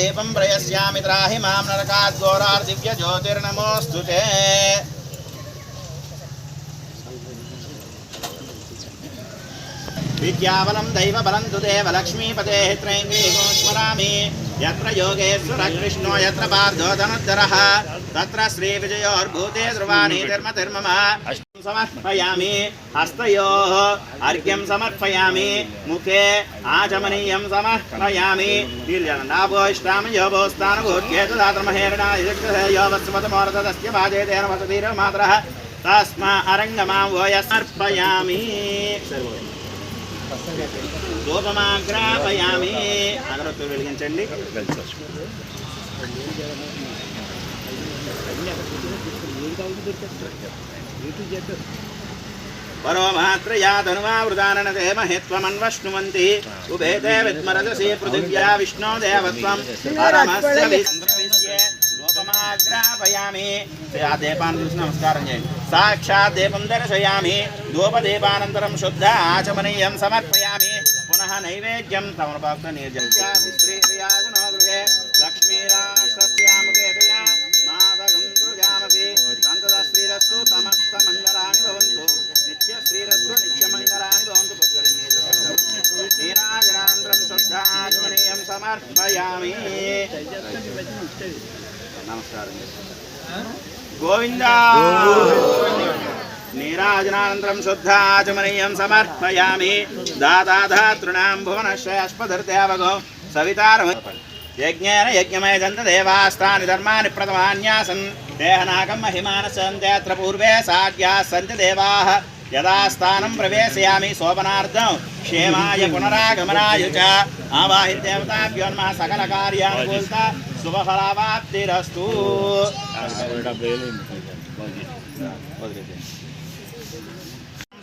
दीपं प्रयस्यामि त्राहि मां नरकात् घोरात् दिव्य ज्योतिर्नमोऽस्तु ते। विद्याबलं दैवबलं तु देव लक्ष्मीपतेः त्रैङ्गीको स्मरामि। यत्र योगेश्वर कृष्णो यत्र पार्थो धनुर्धरः तत्र श्रीविजयोर्भूते ध्रुवाणि धर्मधर्मम। समर्पयामि हस्तयोः अर्घ्यं समर्पयामि मुखे आचमनीयं समर्पयामि। नाभोष्टामयोभोस्तानभूत्येतदात्रमहेरणायोवस्वतमोरथस्य बाजेतेन वसतीर्मात्रः तस्मा अरङ्गमां वो समर्पयामि। धूपमाग्रापयामि। अगरबत्తులు వెలిగించండి। परो मात्रया धनुवावृदाननते महेत्वमन्वश्नुवन्ति उभे ते विद्मरजसि पृथिव्या विष्णो देवत्वं परमस्य विन्द्रविश्ये धूपमाग्रापयामि। नमस्कारं చేయండి। साक्षात् दीपं दर्शयामि। धूपदीपानन्तरं शुद्ध आचमनीयं समर्पयामि। पुनः नैवेद्यं तमर्पणीर्जं श्रीर्याजनो गृहे लक्ष्मीराष्ट्रस्यामुखेतया मातगं सृजामसि। सन्ततश्रीरस्तु समस्तमङ्गलानि भवन्तु। नित्यश्रीरस्तु नित्यमङ्गलानि भवन्तु। नीराजनानन्तरं शुद्धाचमनीयं समर्पयामि। नमस्कारं गोविन्द। नीराजनानन्तरं शुद्धाचमनीयं समर्पयामि। दाताधातॄणां भुवनस्य अश्वधर्त्यावगो सवितारः यज्ञेन यज्ञमय दन्तदेवास्तानि धर्माणि प्रथमान्यासन् देहनाकं महिमानसन्त्यत्र पूर्वे साध्याः सन्ति देवाः। यदा स्थानं प्रवेशयामि शोभनार्थं क्षेमाय पुनरागमनाय च आवाहिदेवताभ्यो नमः। सकलकार्यानुकूलता शुभफलावाप्तिरस्तु।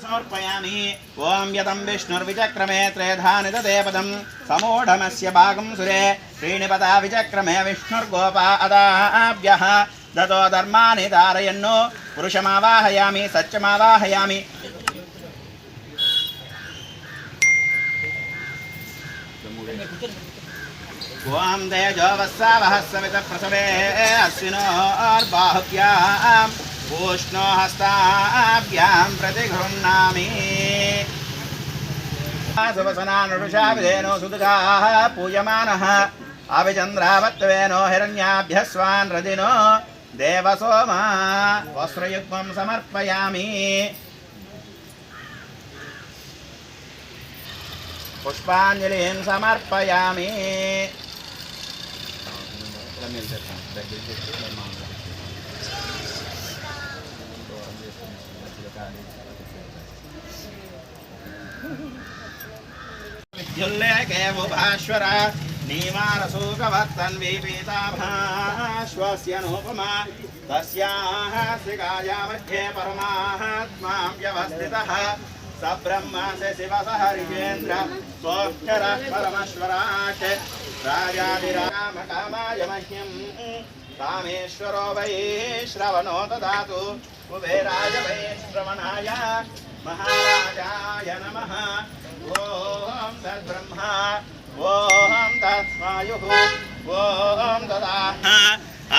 समर्पयामि। ओम यतं विष्णुर्विचक्रमे त्रेधानि तदेपदं समूढमस्य भागं सुरे श्रीनिपता विचक्रमे विष्णुर्गोपा अदाभ्यः दतो धर्माणि धारयन्नो पुरुषमावाहयामि सत्यमावाहयामि। ओम तेजो वस्सावः सवितः प्रसवे अश्विनोर्बाहुभ्याम् उष्णो हस्ताभ्यां प्रतिगृह्णामि। सुवसनानुषाविधेनो सुदुगाः पूयमानः अभिचन्द्रावत्वेनो हिरण्याभ्यस्वान् रदिनो देवसोमा वस्त्रयुग्मं समर्पयामि। पुष्पाञ्जलिं समर्पयामि। विद्युल्लेखे मुभाश्वर नीमारसूकवत्तन्वीपीताभाश्वस्यनुपमा तस्याः श्रीकाया मध्ये परमात्मा व्यवस्थितः स ब्रह्म से शिवसः ऋषेन्द्र सोऽक्षरः परमेश्वरात् राजाधिरामकामाय मह्यं कामेश्वरो वै श्रवणो ददातु कुबेराय वै श्रवणाय महाराजाय नमः। ओम तद्ब्रह्मा ओम तत्वायुः ओम तदाह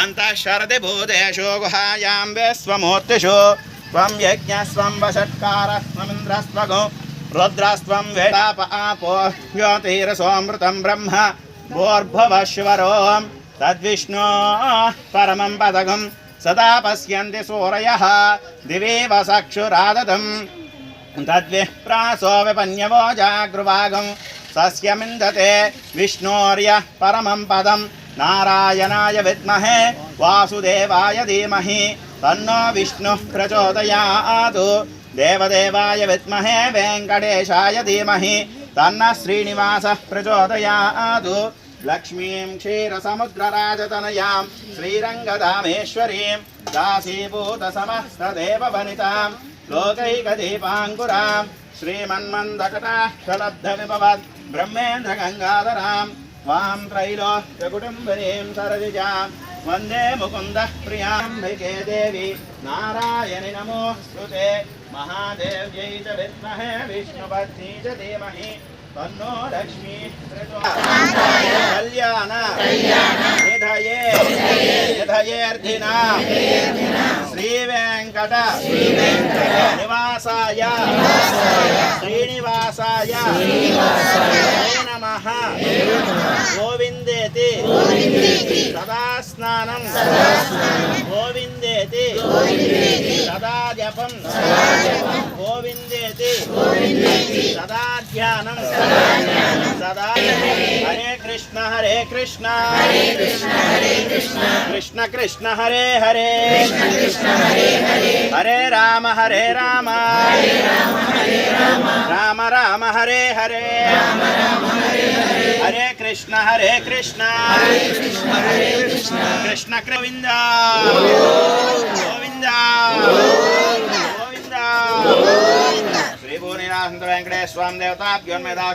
अन्तः शरदि भूतेषु गुहायां विश्वमूर्तिषु त्वं यज्ञस्त्वं वषट्कारः त्वमिन्द्रस्त्वगो रुद्रस्त्वं वेदाप आपो ज्योतिरसोऽमृतं ब्रह्म भूर्भुवश्वरो तद्विष्णो परमं पदगं सदा पश्यन्ति सूरयः दिवेव चक्षुरादतं तद्विप्रासो विपन्यवो जागृवागं सस्यमिन्दते विष्णोर्यः परमं पदं नारायणाय विद्महे वासुदेवाय धीमहि तन्नो विष्णुः प्रचोदयात् देवदेवाय विद्महे वेङ्कटेशाय धीमहि तन्नः श्रीनिवासः प्रचोदयात् लक्ष्मीं क्षीरसमुद्रराजतनयां श्रीरङ्गधामेश्वरीं दासीभूतसमस्तदेववनितां लोकैकदीपाङ्कुरां श्रीमन्मन्दकटाक्षलब्धविभवद् ब्रह्मेन्द्रगङ्गाधरां वां त्रैलोक्यकुटुम्बिनीं सरसिजां वन्दे मुकुन्दः प्रियाम्बिके देवी नारायणि नमोऽस्तुते महादेव्यै च विद्महे विष्णुपत्नी च धीमहि तन्नो लक्ष्मी कल्याण निधये निधयेऽर्थिना श्रीवेङ्कट निवासाय श्रीनिवासाय नमः गोविन्देति सदा स्नानं गोविन्देति सदा जपं गोविन्देति सदा ध्यानं सदा हरे कृष्ण कृष्ण कृष्ण हरे हरे हरे राम राम राम हरे हरे हरे कृष्ण कृष्ण गोविंद गोविंद गोविंद श्री भूनिनाथ वेंकटेश्वर स्वामी देवताभ्यो नमः।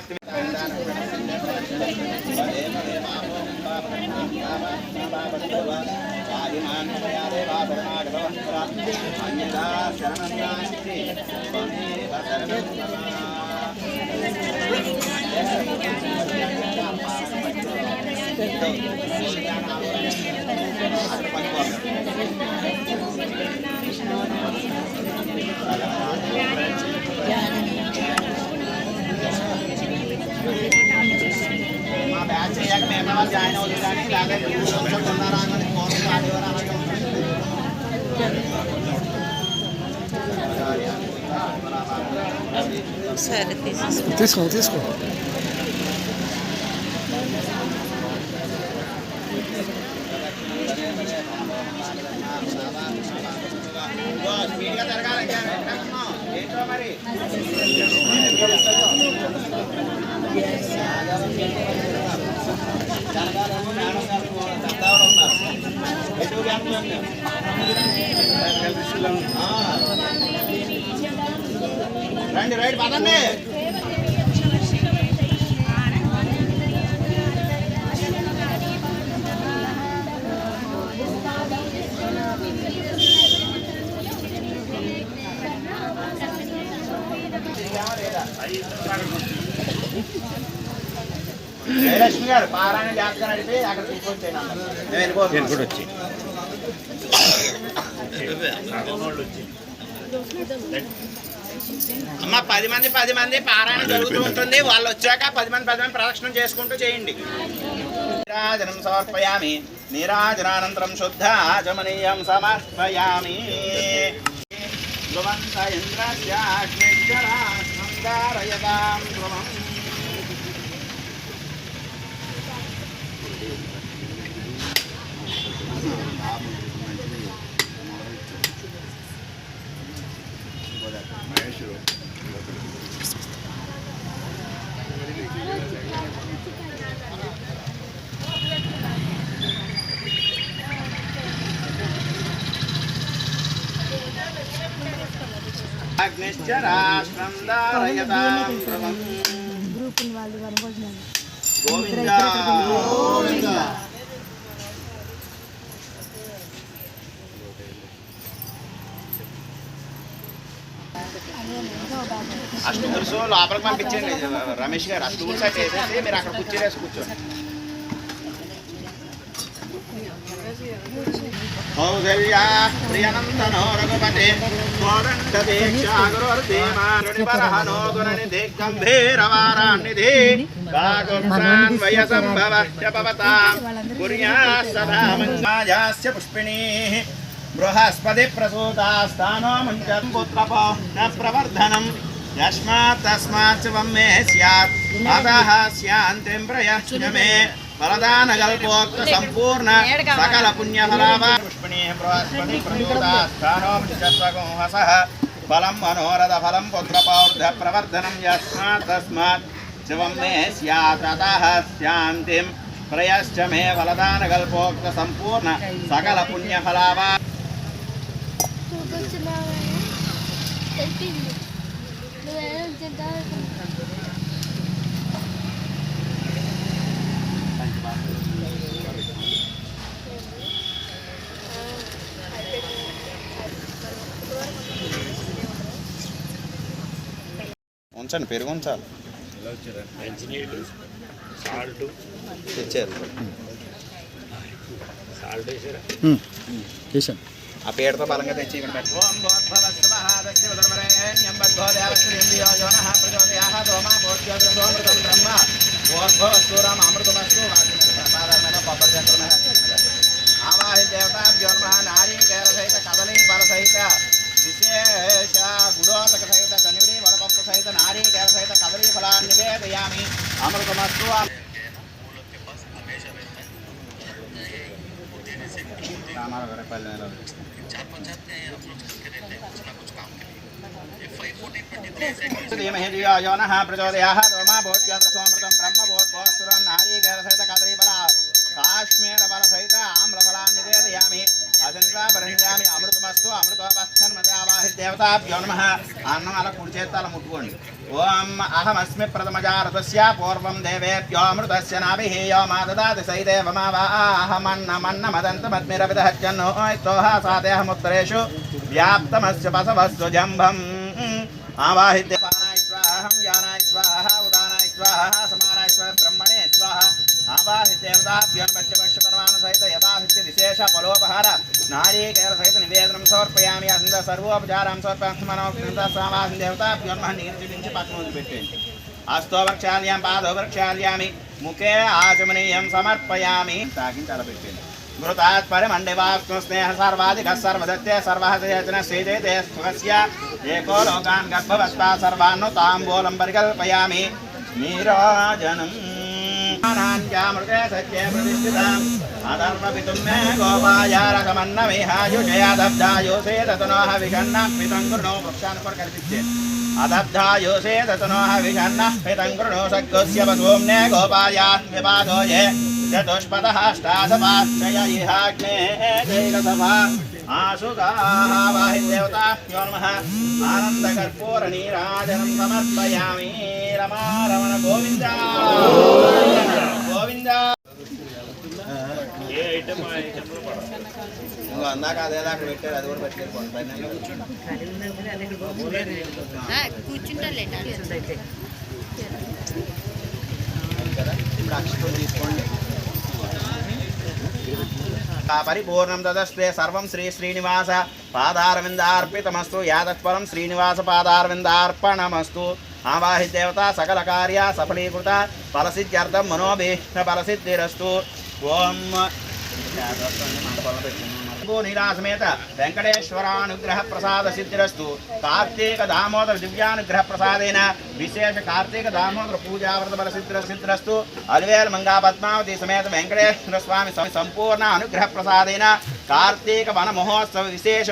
తీసుకో రండి రైట్ పదండి. జయలక్ష్మి గారు పారాయణ జాతర నడిపి అక్కడ తీసుకొచ్చాను. నేను కూడా వచ్చి అమ్మ 10 మంది పారాయణ జరుగుతూ ఉంటుంది. వాళ్ళు వచ్చాక 10 మంది ప్రదక్షిణం చేసుకుంటూ చేయండి. నీరాజనం సమర్పయామి. నీరాజనానంతరం శుద్ధ ఆచమనీయం సమర్పయామి. ధ్రువంత ఇంద్రస్యాగ్నిశ్చరాస్మందారయతాం ధ్రువం. అగ్నిశ్చరాస్మందారయతాం ధ్రువం. గోవింద గోవింద. అష్టపురుషు లోపలికి పంపించండి రమేష్ గారు. అష్టపురుషు అయితే వేసేసి మీరు అక్కడ కూర్చోలేసి కూర్చోండి. కౌసల్యా ప్రియంతనో రఘుపతే కోదండ దీక్షా గురుర్ధీమారునివరహనో గుణనిధి గంభీరవారాన్నిధి కాకుత్సాన్వయ సంభవశ్చ భవతాం కుర్యాత్ సదా మంగాయాస్య పుష్పిణీః బృహస్పతి ప్రసూతాస్తానో మంచం పుత్రపో న ప్రవర్ధనం यस्मात् तस्मात् च वम्मे स्यात् अतः स्यान्तिं प्रयश्च मे फलदानकल्पोक्त सम्पूर्ण सकल पुण्यफलावा पुष्पिणीः बृहस्पति प्रचोदास्थानो विचत्वगोहसः फलं मनोरथ फलं पुत्रपौर्ध प्रवर्धनं यस्मात् तस्मात् च वम्मे स्यात् अतः स्यान्तिं प्रयश्च मे फलदानकल्पोक्त सम्पूर्ण सकल पुण्यफलावा ఉంచండి పెరుగు ఉంచాలి తెచ్చారు చేశాను ఆ పేరుతో బలంగా తెచ్చి ఇక్కడ పెట్టు ఓం భోర్భవస్వహాదస్య ఉదరవరేణ్యం భర్గో దేవస్త్రేంద్రియో యోనః ప్రచోదయాః దోమా భోర్జ్యోతిరసోమృతం బ్రహ్మ భోర్భవస్సురామ అమృతమస్తు సాధారణమైన కొబ్బరి చక్రమైన ఆవాహి దేవతాభ్యో నమః నారీకేర సహిత కదలీ ఫల సహిత విశేష గుడోదక సహిత కనివిడి వడపప్పు సహిత నారీకేర సహిత కదలీ ఫలాన్ని నివేదయామి అమృతమస్తు योनः प्रचोदयाः दोमा भोज्योतिरसोमृतं ब्रह्म भोत्सुरं नारीकेर सहित कदलीफला काश्मीरफल सहित आम्रफलान् निवेदयामि अजन्ता परिण्यामि अमृतमस्तु अमृतोपस्थन्मते देवताभ्यो नमः अन्नम् अला कुడి చేత్తో అలా ముట్టుకోండి ఓం అహమస్మి ప్రథమజారతస్య పూర్వం దేవేభ్యో అమృతస్య నాభిహేయో మా దదాతి సైదేవమావాహమన్నమదంతమద్మిరవిదహచ్చన్నో ఇత్తోహ సాదేహముత్తరేషు వ్యాప్తమస్య పసవస్సు జంభం ఆవాహిత్య పానాయ స్వాహం యానాయ స్వాహ ఉదానాయ స్వాహ సమానాయ స్వాహ బ్రహ్మణే స్వాహ ఆవాహిత్యేవతాభ్యో పచ్చపక్ష పరమాణ సహిత యథాశక్తి విశేష ఫలోపహార నారీకేర సహిత నివేదనం సమర్పయామి అంత సర్వోపచారం సమర్పయామి దేవతాభ్యో నీరు చూపించి పక్కన వదిలిపెట్టండి హస్తో వృక్షాల్యాం పాదో వృక్షాల్యామి ముఖే ఆచమనీయం సమర్పయామి తాకించి అలపెట్టండి గురుతాత్ పరిమండివాస్తు స్నేహ సర్వాధిక సర్వదత్తే సర్వహసేచన శ్రీజయతే సుఖస్య ఏకో లోకాన్ గర్భవస్తా సర్వాన్ను తాంబూలం పరికల్పయామి నీరాజనం నాన్యామృతే సత్యే ప్రతిష్ఠితాం అధర్మపితుం మే గోపాయారకమన్నమిహాయుజయాదబ్ధాయోసేతనోహ విషన్న పితం కృణో వృక్షాన్ని కూడా కల్పించేది అదబ్ధాయోసేతనోహ విషన్న పితం కృణో సగ్గస్య వసోమ్నే గోపాయాన్ విపాదోయే చతుష్పదహాష్టాసపాశ్చయ ఇహాగ్నే జైలసభా ఆశుగావాహి దేవతాభ్యో నమః ఆనందకర్పూర నీరాజనం సమర్పయామి రమారమణ గోవింద గోవింద అందాక అదేలా అక్కడ పెట్టారు అది కూడా పెట్టారు ఇప్పుడు అక్షరం తీసుకోండి పరిపూర్ణం తదస్తే సర్వం శ్రీ శ్రీనివాస పాదారవిందార్పితమస్తు యాదత్పరం శ్రీనివాస పాదారవిందార్పణమస్తు ఆవాహి దేవత సకల కార్య సఫలీకృత ఫలసిద్ధ్యర్థం మనోభీష్ణ ఫలసిద్ధిరస్తు ఓం నీరాసమేత వెంకటేశ్వరానుగ్రహ ప్రసాద సిద్ధిరస్తు కార్తీక దామోదర దివ్యానుగ్రహ ప్రసాదేన విశేష కార్తీక దామోదర పూజావ్రత బల సిద్ధిరస్తు అలివేల మంగా పద్మావతి సమేత వెంకటేశ్వర స్వామి సంపూర్ణ అనుగ్రహ ప్రసాదేన కార్తీక వన మహోత్సవ విశేష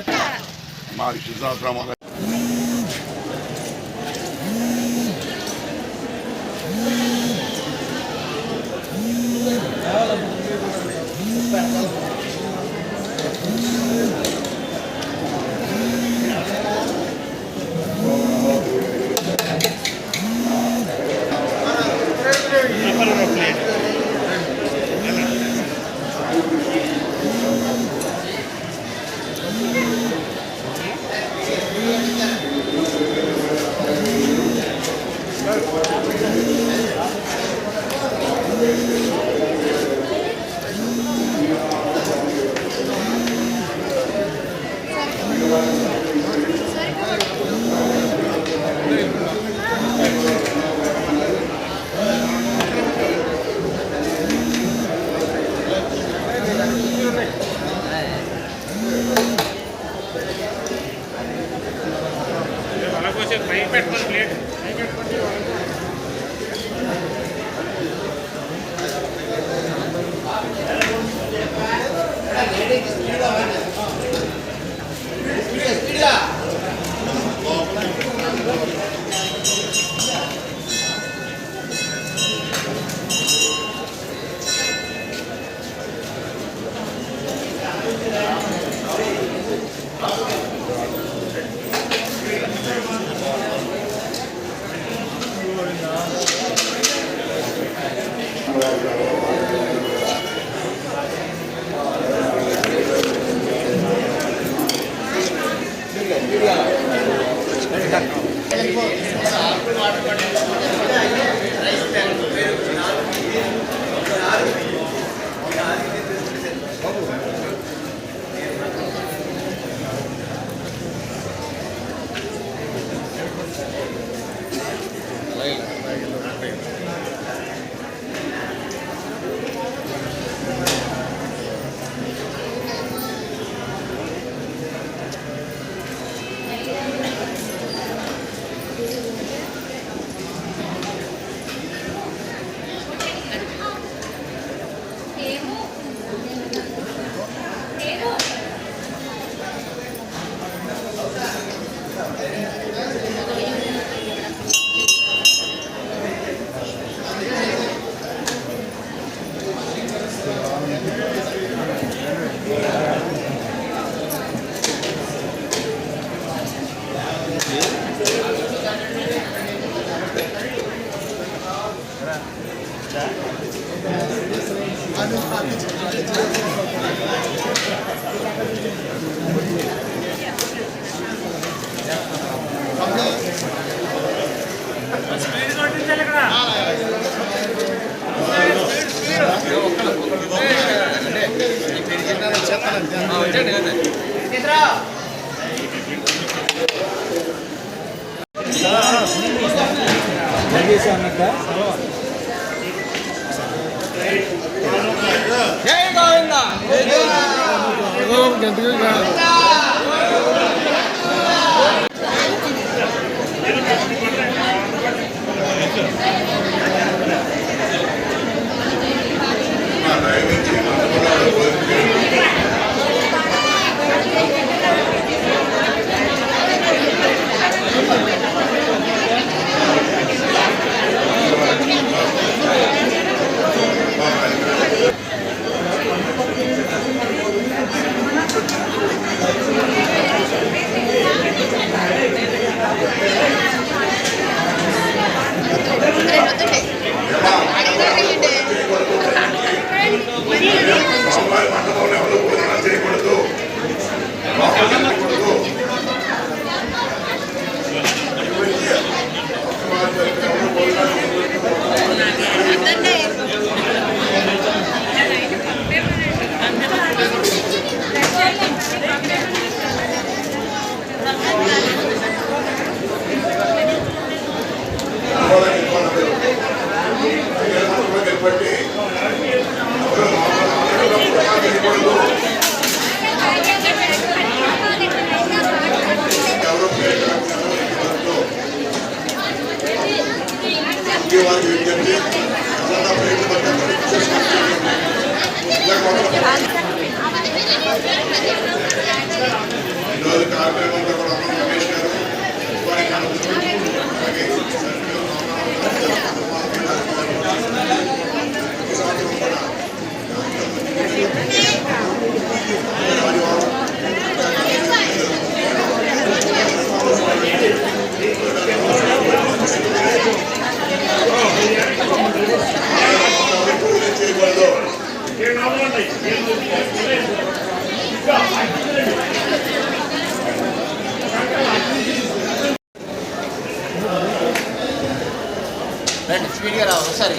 స్పీడ్గా రావు ఒకసారి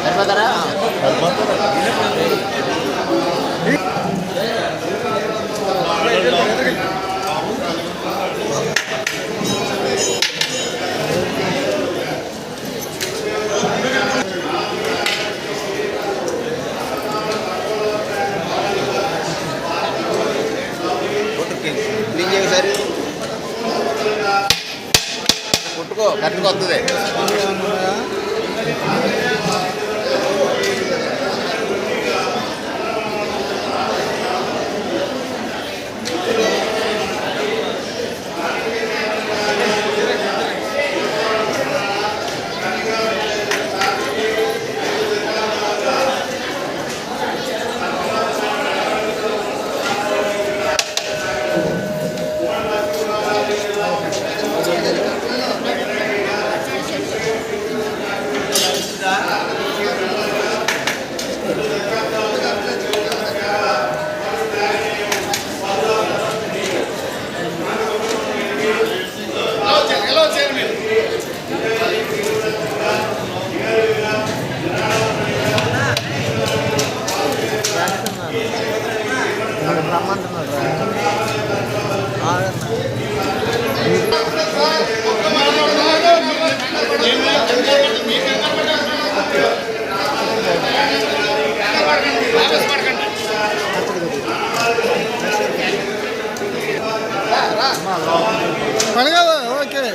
సరిపోతారా కొట్టుకో కరెక్ట్గా వస్తుంది ఓకే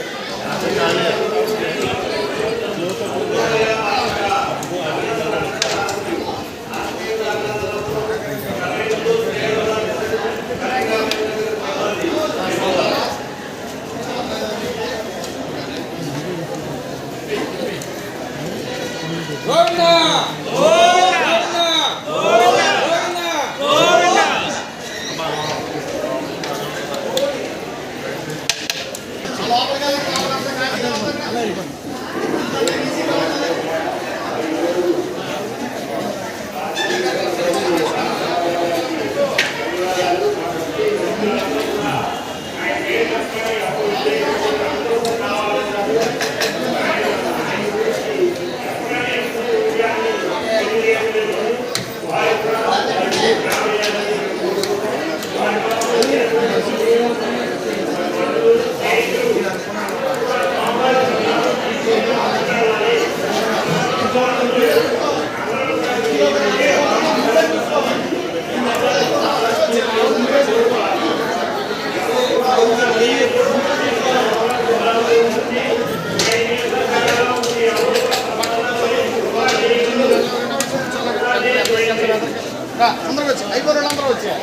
అందరూ వచ్చి అయిపోయిన అందరూ వచ్చా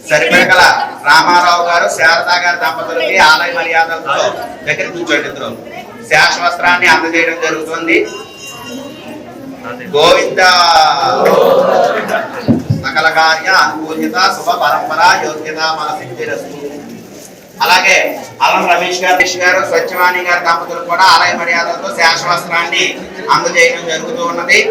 సరిపెరకల రామారావు గారు శారదా గారి దంపతులకి ఆలయ మర్యాదలతో దగ్గర కూర్చోండి. ఇద్దరు శాశ్వస్త్రాన్ని అందజేయడం జరుగుతుంది. గోవింద సకల కార్య అనుకూల్యత శుభ పరంపర యోగ్యత మన సిద్ధిరస్తు. అలాగే అల్లం రమేష్ గారు స్వచ్ఛవాణి గారి దంపతులు కూడా ఆలయ మర్యాదలతో శాశ్వస్త్రాన్ని అందజేయడం జరుగుతూ ఉన్నది.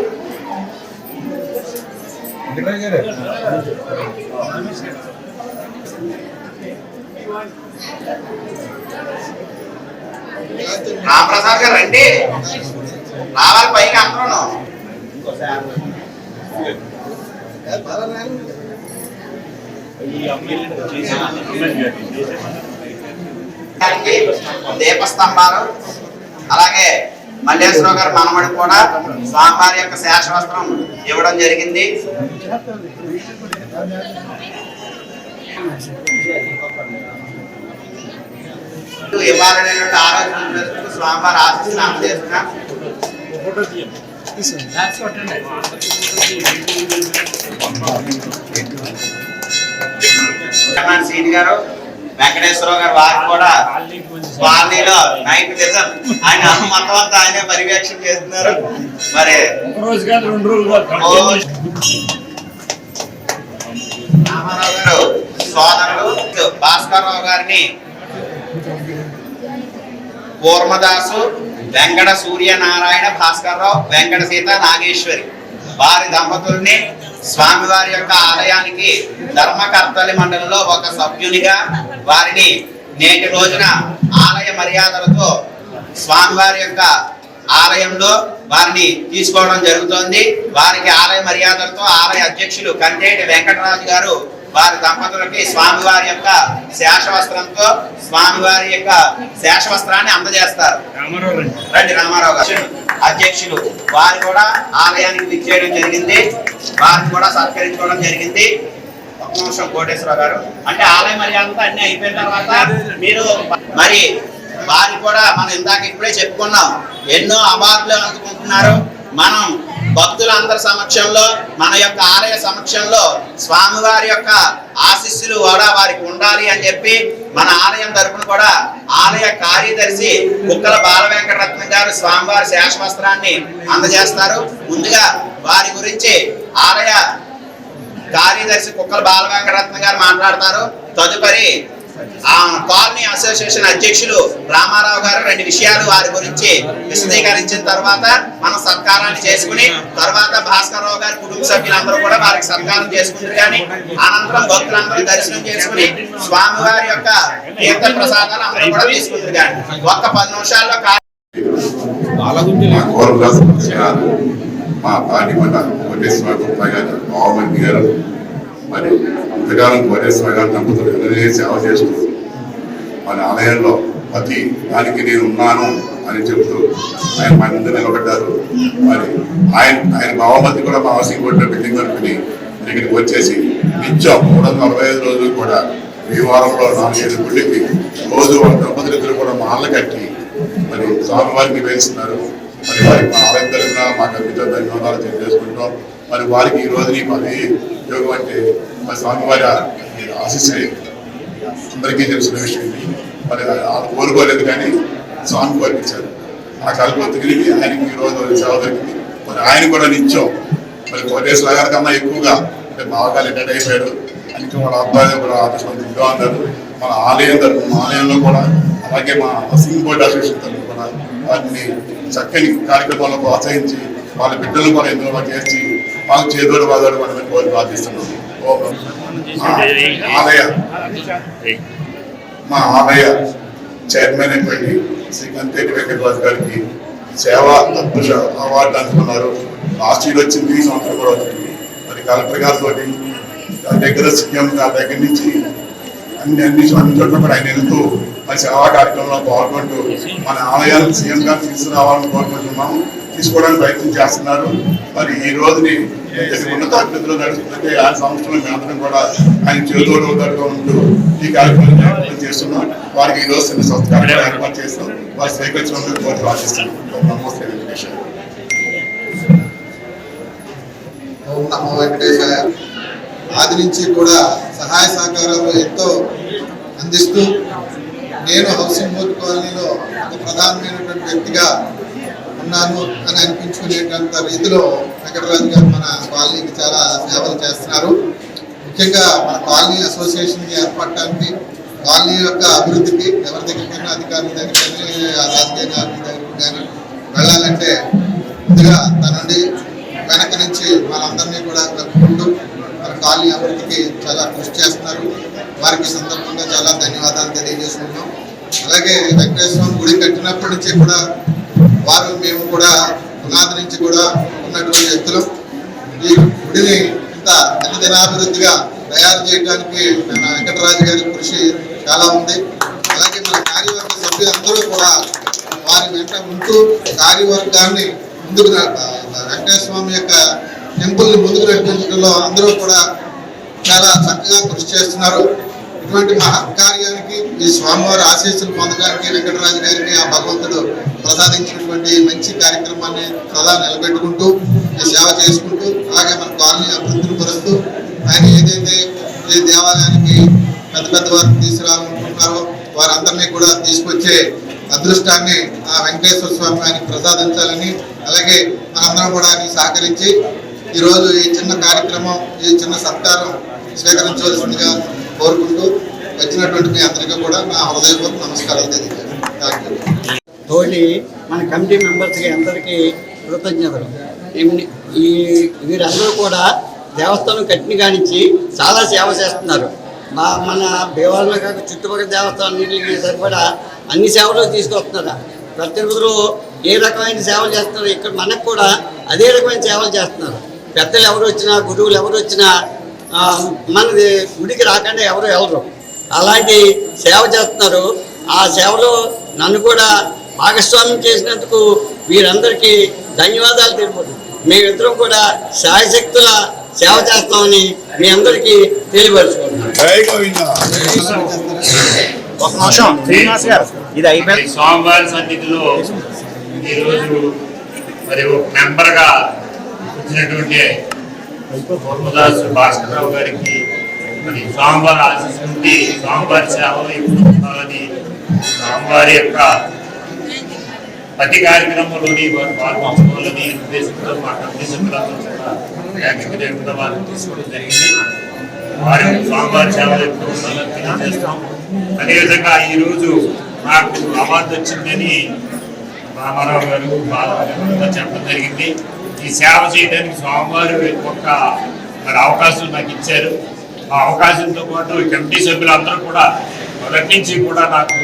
రామప్రసాద్ గారు రండి, రావాలి పైకి అందరూ. దీపస్తంభాలు అలాగే మల్లేశ్వరరావు గారు మనమడి కూడా స్వామివారి యొక్క శాశ్వస్త్రం ఇవ్వడం జరిగింది. ఇవ్వాలనేటువంటి ఆలోచన స్వామివారి ఆశీస్సులు అందజేస్తున్నాం. శ్రీని గారు వెంకటేశ్వరరావు గారు వారు కూడా వాళ్ళలో నైట్ విజన్ ఆయన మొత్తం అంతా ఆయనే పర్యవేక్షణ చేస్తున్నారు. మరి రామారావు గారు సోదరులు భాస్కర్ రావు గారిని కూర్మదాసు వెంకట సూర్యనారాయణ భాస్కర్ రావు వెంకట సీత నాగేశ్వరి వారి దంపతుల్ని స్వామివారి యొక్క ఆలయానికి ధర్మకర్తలి మండలిలో ఒక సభ్యునిగా వారిని నేటి రోజున ఆలయ మర్యాదలతో స్వామివారి యొక్క ఆలయంలో వారిని తీసుకోవడం జరుగుతోంది. వారికి ఆలయ మర్యాదలతో ఆలయ అధ్యక్షులు కంటేటి వెంకటరాజు గారు వారి దంపతులకి స్వామివారి యొక్క శేషవస్త్రంతో స్వామివారి యొక్క శేషవస్త్రాన్ని అందజేస్తారు. రండి రామారావు గారు అధ్యక్షులు వారు కూడా ఆలయానికి విచ్చేయడం జరిగింది. వారిని కూడా సత్కరించుకోవడం జరిగింది. ఒక నిమిషం కోటేశ్వరరావు గారు అంటే ఆలయ మర్యాదలతో అన్ని అయిపోయిన తర్వాత మీరు మరి వారి కూడా మనం ఇందాక ఇప్పుడే చెప్పుకున్నాం ఎన్నో అవార్డులు అందుకుంటున్నారు. మనం భక్తులందరి సమక్షంలో మన యొక్క ఆలయ సమక్షంలో స్వామివారి యొక్క ఆశీస్సులు కూడా వారికి ఉండాలి అని చెప్పి మన ఆలయం తరపున కూడా ఆలయ కార్యదర్శి కుక్కల బాల వెంకటరత్నం గారు స్వామివారి శేషవస్త్రాన్ని అందజేస్తారు. ముందుగా వారి గురించి ఆలయ కార్యదర్శి కుక్కల బాల వెంకటరత్నం గారు మాట్లాడతారు. తదుపరి కాలనీ అసోసియేషన్ అధ్యక్షులు రామారావు గారు రెండు విషయాలు వారి గురించి విశదీకరించిన తర్వాత మనం సత్కారాన్ని చేసుకుని తర్వాత భాస్కర్ రావు గారి కుటుంబ సభ్యులందరూ కూడా వారికి సత్కారం చేసుకుంటారు. కానీ అనంతరం భక్తులందరూ దర్శనం చేసుకుని స్వామివారి యొక్క తీర్థ ప్రసాదాలు అందరూ కూడా తీసుకుంటారు. కానీ ఒక్క 10 నిమిషాల్లో మా పార్టీ మండ కోటేశ్వర గారు మరి ఇంతకాలం కోటేశ్వర గారు దంపతులు అందరినీ సేవ చేస్తూ మన ఆలయంలో ప్రతి దానికి నేను ఉన్నాను అని చెబుతూ ఆయన మా ముందు నిలబడ్డారు. మరి ఆయన భావమతి కూడా మా హౌసింగ్ బోర్డు బిల్డింగ్ వరకుని ఇక్కడికి వచ్చేసి నిత్యం 365 రోజులు కూడా ఈ వారంలో 4-5 గుళ్ళకి రోజు వాళ్ళ దంపతులిద్దరు కూడా మాలలు కట్టి మరి స్వామివారికి వేస్తున్నారు. మరి వారికి మా ఆలయం తరఫున మాకు అద్భుత ధన్యవాదాలు తెలియజేసుకుంటాం. మరి వారికి ఈ రోజు నీ పదవి ఉద్యోగం అంటే మరి స్వామివారి ఆశీస్సులే అందరికీ తెలిసిన విషయం ఇది. మరి వాళ్ళు కోరుకోలేదు కానీ స్వామి కోరిపించారు. ఆ కల్పతికి ఆయనకి ఈరోజు సేవ దొరికింది. మరి ఆయన కూడా నిత్యం మరి కోటేశ్వర గారి కన్నా ఎక్కువగా అంటే బాగా రిటైర్ అయిపోయాడు. ఆయనకి వాళ్ళ అబ్బాయి కూడా ఆఫీస్లో ఉన్నారు. మన ఆలయం తరఫున ఆలయంలో కూడా అలాగే మా సింగ్ బోర్డ్ అసోసియేషన్ తరఫున కూడా వాటిని చక్కని కార్యక్రమాల్లో ప్రోత్సహించి వాళ్ళ బిడ్డలు కూడా ఎందులో చేర్చి మాకు చేదోడు బాదోడు మనం కోరి ప్రార్థిస్తున్నాం. మా ఆలయ చైర్మన్ అయినటువంటి శ్రీ కంతేటి వెంకటరాజు గారికి సేవా అద్భుత అవార్డు అందుకున్నారు. లాస్ట్ ఇయర్ వచ్చింది, ఈ సంవత్సరం కూడా వచ్చింది. మరి కలెక్టర్ గారితో దగ్గర సీఎం గారి దగ్గర నుంచి అన్ని చోట్ల కూడా ఆయన వెళ్తూ మరి సేవా కార్యక్రమంలో పాల్గొంటూ మన ఆలయాలకు సీఎం గారు తీసుకురావాలని కోరుకుంటున్నాము. తీసుకోవడానికి ప్రయత్నం చేస్తున్నారు. మరి ఈ రోజుని ఉన్నతాభివృద్ధిలో నడుస్తుందంటే ఆ సంవత్సరం మేమందరం కూడా ఆయన చేదోడు ఉంటూ ఈ కార్యక్రమం చేస్తున్నాం. వారికి ఈ రోజు చిన్న సత్కారం ఏర్పాటు చేస్తాం. వారి స్వీకరించడం కోరి ప్రార్థిస్తున్నాం. నమస్తే వెంకటేశ్వర. ఓం నమో వెంకటేశాయ. ఆది నుంచి కూడా సహాయ సహకారాలు ఎంతో అందిస్తూ నేను హౌసింగ్ బోర్డ్ కాలనీలో ఒక ప్రధానమైనటువంటి వ్యక్తిగా ఉన్నాను అని అనిపించుకునేటంత రీతిలో వెంకటరాజు గారు మన కాలనీకి చాలా సేవలు చేస్తున్నారు. ముఖ్యంగా మన కాలనీ అసోసియేషన్ ఏర్పడటానికి, కాలనీ యొక్క అభివృద్ధికి ఎవరి దగ్గరికైనా అధికారుల దగ్గర కానీ రాజకీయ నాయకుల దగ్గరికి కానీ వెళ్ళాలంటే ముందుగా తన నుండి వెనక నుంచి వాళ్ళందరినీ కూడా కలుపుకుంటూ మన కాలనీ అభివృద్ధికి చాలా కృషి చేస్తున్నారు. వారికి సందర్భంగా చాలా ధన్యవాదాలు తెలియజేసుకుంటున్నాం. అలాగే వెంకటేశ్వర గుడి కట్టినప్పటి నుంచి కూడా వారు మేము కూడా పునాది నుంచి కూడా ఉన్నటువంటి వ్యక్తులు. ఈ గుడిని ఇంత దినాభివృద్ధిగా తయారు చేయడానికి మన వెంకటరాజు గారి కృషి చాలా ఉంది. అలాగే మన కార్యవర్గ సభ్యులందరూ కూడా వారి వెంట ఉంటూ కార్యవర్గాన్ని ముందుకు వెంకటేశ్వర స్వామి యొక్క టెంపుల్ని ముందుకు నడిపించడంలో అందరూ కూడా చాలా చక్కగా కృషి చేస్తున్నారు. ఇటువంటి మహత్కార్యానికి ఈ స్వామివారి ఆశీస్సులు పొందడానికి వెంకటరాజు గారికి ఆ భగవంతుడు ప్రసాదించినటువంటి మంచి కార్యక్రమాన్ని సదా నిలబెట్టుకుంటూ ఈ సేవ చేసుకుంటూ అలాగే మన కాలనీ అభివృద్ధిని పరుస్తూ ఆయన ఏదైతే ఈ దేవాలయానికి పెద్ద పెద్ద వారిని తీసుకురావాలనుకుంటున్నారో వారందరినీ కూడా తీసుకొచ్చే అదృష్టాన్ని ఆ వెంకటేశ్వర స్వామి ఆయనకి ప్రసాదించాలని, అలాగే మనందరం కూడా ఆయనకి సహకరించి ఈరోజు ఈ చిన్న కార్యక్రమం, ఈ చిన్న సత్కారం స్వీకరించవలసిందిగా కోరుకుంటూ వచ్చినటువంటి మీ అందరికీ కూడా నా హృదయపూర్వక నమస్కారాలు తెలియజేస్తాను. Thank you. తోటి మన కమిటీ మెంబర్స్కి అందరికీ కృతజ్ఞతలు. వీరందరూ కూడా దేవస్థానం కట్టిన కానించి చాలా సేవ చేస్తున్నారు. మన దేవాలయంలో కాక చుట్టుపక్కల దేవస్థానానికి సరిపడా అన్ని సేవలు తీసుకొస్తున్నారు. ప్రతిరోజు ఏ రకమైన సేవలు చేస్తున్నారు, ఇక్కడ మనకు కూడా అదే రకమైన సేవలు చేస్తున్నారు. పెద్దలు ఎవరు వచ్చినా, గురువులు ఎవరు వచ్చినా మనది గుడికి రాకుండా ఎవరు వెళ్ళరు. అలాంటి సేవ చేస్తున్నారు. ఆ సేవలో నన్ను కూడా భాగస్వామ్యం చేసినందుకు వీరందరికీ ధన్యవాదాలు తెలుపుతున్నాను. మేమిద్దరం కూడా శాయశక్తుల సేవ చేస్తామని మీ అందరికీ తెలియపరుచుకుంటున్నాను. స్వామివారి సన్నిధిలో ఈరోజు మరి ఒక మెంబర్గా వచ్చినటువంటి పూర్వదాసు భాస్కరరావు గారికి మరి స్వామివారి ఆశిస్తుంటే స్వామివారి సేవలు ఎప్పుడు ఉండాలని స్వామివారి యొక్క ప్రతి కార్యక్రమంలోని వారు పాల్గొనాలని ఉద్దేశంతో మా కమిటీ సభ్యులందరూ కూడా వారిని తీసుకోవడం జరిగింది. వారి స్వామివారి సేవలు ఎప్పుడు ఉండాలని తెలియజేస్తాం. అదేవిధంగా ఈరోజు నాకు అవార్డు వచ్చిందని రామారావు గారు బాలరావు చెప్పడం జరిగింది. ఈ సేవ చేయడానికి స్వామివారు ఒక మరి అవకాశం నాకు ఇచ్చారు. ఆ అవకాశంతో పాటు కమిటీ సభ్యులందరూ కూడా మొదటి నుంచి కూడా నాకు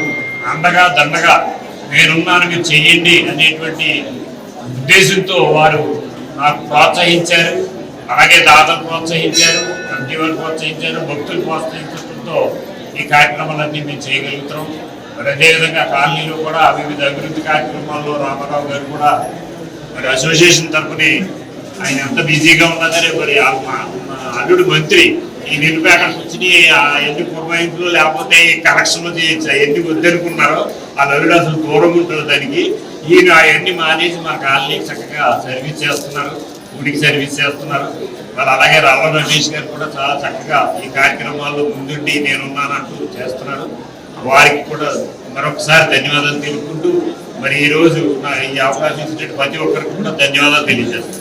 అండగా దండగా నేనున్నాను, మీరు చెయ్యండి అనేటువంటి ఉద్దేశంతో వారు నాకు ప్రోత్సహించారు. అలాగే దాతలు ప్రోత్సహించారు, కమిటీ వారు ప్రోత్సహించారు, భక్తులు ప్రోత్సహించడంతో ఈ కార్యక్రమాలన్నీ మేము చేయగలుగుతాం. మరి అదేవిధంగా కాలనీలో కూడా వివిధ అభివృద్ధి కార్యక్రమాల్లో రామారావు గారు కూడా మరి అసోసియేషన్ తరఫుని ఆయన ఎంత బిజీగా ఉన్నా సరే మరి అల్లుడు మంత్రి ఈ నిరుపేటకు వచ్చి ఎన్ని పురమాయింపులు లేకపోతే కలెక్షన్లు ఎన్ని వద్దనుకున్నారో ఆ నలుడు అసలు దూరం ఉంటుంది దానికి. ఈయన అవన్నీ మానేసి మా కాలనీకి చక్కగా సర్వీస్ చేస్తున్నారు. గుడికి సర్వీస్ చేస్తున్నారు. మరి అలాగే రాళ్ళ రమేష్ గారు కూడా చాలా చక్కగా ఈ కార్యక్రమాల్లో ముందుండి నేనున్నానంటూ చేస్తున్నారు. వారికి కూడా మరొకసారి ధన్యవాదాలు తెలుపుకుంటూ మరి ఈ రోజు ఈ అవకాశం ఇచ్చినట్టు ప్రతి ఒక్కరికి కూడా ధన్యవాదాలు తెలియజేస్తున్నాను.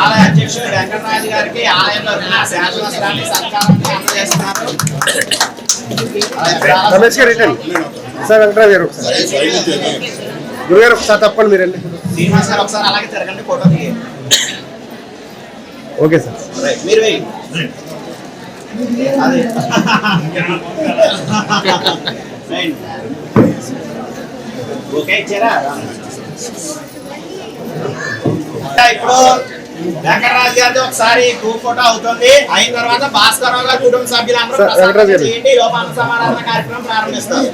ఆలయ అధ్యక్షుడు వెంకటరాజు గారికి ఆలయంలో శాసనసభాన్ని సత్కారాన్ని అందజేస్తున్నారు. రమేష్ గారు ఏంటండి సార్, వెంకటరావు గారు ఒకసారి గురుగారు ఒకసారి తప్పండి మీరండి. శ్రీనివాస్ గారు ఒకసారి అలాగే తిరగండి, ఫోటో తీయండి. Okay sir. మీరు వేయండి. అదే ఓకే ఇచ్చారా? ఇప్పుడు వెంకటరాజు గారిది ఒకసారి గ్రూప్ ఫోటో అవుతుంది. అయిన తర్వాత భాస్కర్ రావు గారు కుటుంబ సభ్యులందరూ ప్రసాదం చేయండి. లోపాల సమారాధన కార్యక్రమం ప్రారంభిస్తారు.